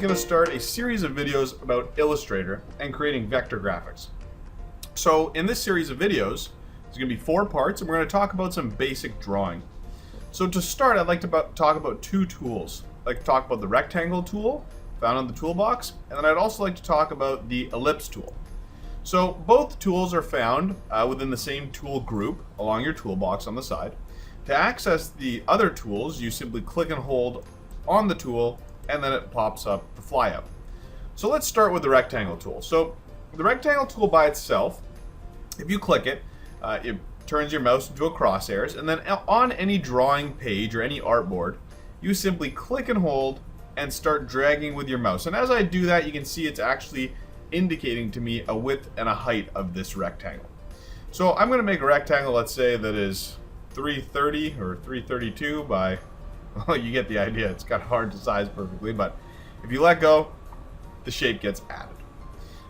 going to start a series of videos about Illustrator and creating vector graphics. So in this series of videos, there's going to be 4 parts, and we're going to talk about some basic drawing. So to start, I'd like to talk about 2 tools. I'd like to talk about the rectangle tool found on the toolbox, and then I'd also like to talk about the ellipse tool. So both tools are found within the same tool group along your toolbox on the side. To access the other tools, you simply click and hold on the tool, and then it pops up the flyout. So let's start with the rectangle tool. So the rectangle tool by itself, if you click it, it turns your mouse into a crosshairs, and then on any drawing page or any artboard, you simply click and hold and start dragging with your mouse. And as I do that, you can see it's actually indicating to me a width and a height of this rectangle. So I'm going to make a rectangle, let's say, that is 330 or 332 by, well, you get the idea. It's kind of hard to size perfectly, but if you let go, the shape gets added.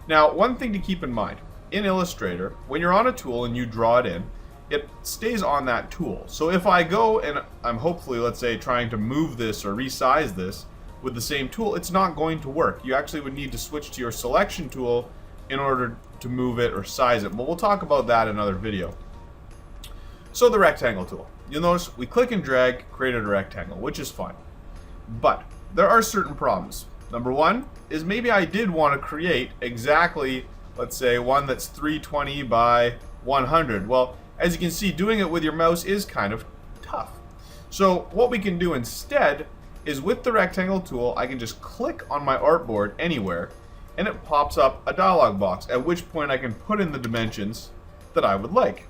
Now, one thing to keep in mind, in Illustrator, when you're on a tool and you draw it in, it stays on that tool. So if I go and I'm hopefully, let's say, trying to move this or resize this with the same tool, it's not going to work. You actually would need to switch to your selection tool in order to move it or size it. But we'll talk about that in another video. So the rectangle tool. You'll notice we click and drag, created a rectangle, which is fine. But there are certain problems. Number one is maybe I did want to create exactly, let's say, one that's 320 by 100. Well, as you can see, doing it with your mouse is kind of tough. So what we can do instead is with the rectangle tool, I can just click on my artboard anywhere, and it pops up a dialog box, at which point I can put in the dimensions that I would like.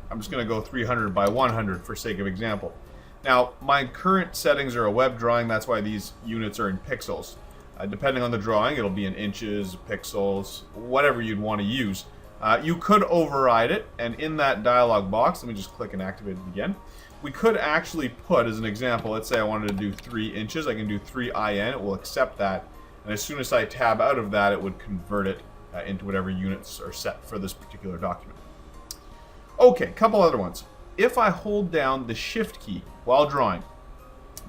I'm just going to go 300 by 100 for sake of example. Now, my current settings are a web drawing, that's why these units are in pixels. Depending on the drawing, it'll be in inches, pixels, whatever you'd want to use. You could override it, and in that dialog box, let me just click and activate it again. We could actually put, as an example, let's say I wanted to do 3 inches, I can do 3 IN, it will accept that, and as soon as I tab out of that, it would convert it into whatever units are set for this particular document. Okay, couple other ones. If I hold down the Shift key while drawing,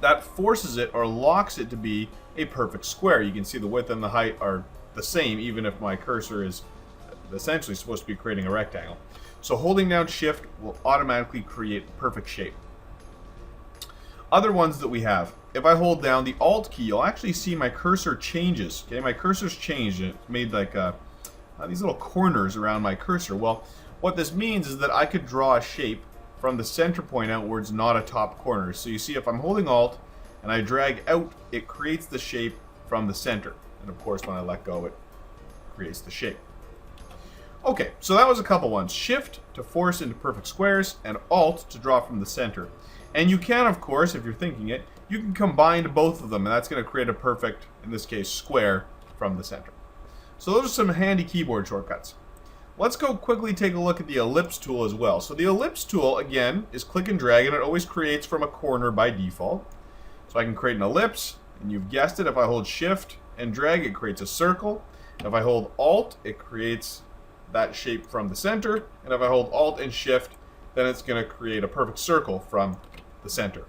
that forces it or locks it to be a perfect square. You can see the width and the height are the same, even if my cursor is essentially supposed to be creating a rectangle. So holding down Shift will automatically create a perfect shape. Other ones that we have, if I hold down the Alt key, you'll actually see my cursor changes. Okay, my cursor's changed. It's made like these little corners around my cursor. Well, what this means is that I could draw a shape from the center point outwards, not a top corner. So you see, if I'm holding Alt and I drag out, it creates the shape from the center. And of course, when I let go, it creates the shape. Okay, so that was a couple ones. Shift to force into perfect squares, and Alt to draw from the center. And you can, of course, if you're thinking it, you can combine both of them, and that's going to create a perfect, in this case, square from the center. So those are some handy keyboard shortcuts. Let's go quickly take a look at the ellipse tool as well. So the ellipse tool, again, is click and drag, and it always creates from a corner by default. So I can create an ellipse, and you've guessed it, if I hold Shift and drag, it creates a circle. If I hold Alt, it creates that shape from the center, and if I hold Alt and Shift, then it's going to create a perfect circle from the center.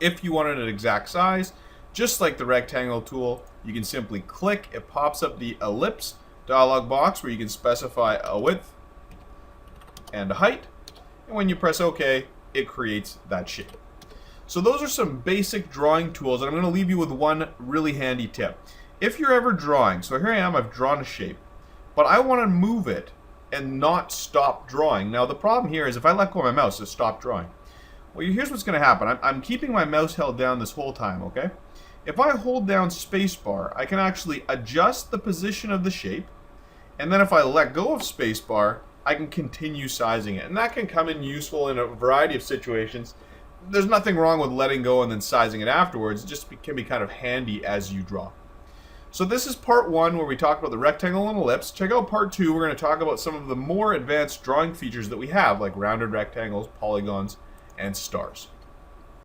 If you wanted an exact size, just like the rectangle tool, you can simply click, it pops up the ellipse dialog box where you can specify a width and a height, and when you press OK, it creates that shape. So those are some basic drawing tools, and I'm going to leave you with one really handy tip. If you're ever drawing, so here I am, I've drawn a shape, but I want to move it and not stop drawing. Now the problem here is if I let go of my mouse, it stopped drawing. Well, here's what's going to happen. I'm keeping my mouse held down this whole time, okay? If I hold down spacebar, I can actually adjust the position of the shape, and then if I let go of spacebar, I can continue sizing it. And that can come in useful in a variety of situations. There's nothing wrong with letting go and then sizing it afterwards. It just can be kind of handy as you draw. So this is part 1 where we talk about the rectangle and ellipse. Check out part 2. We're going to talk about some of the more advanced drawing features that we have, like rounded rectangles, polygons, and stars.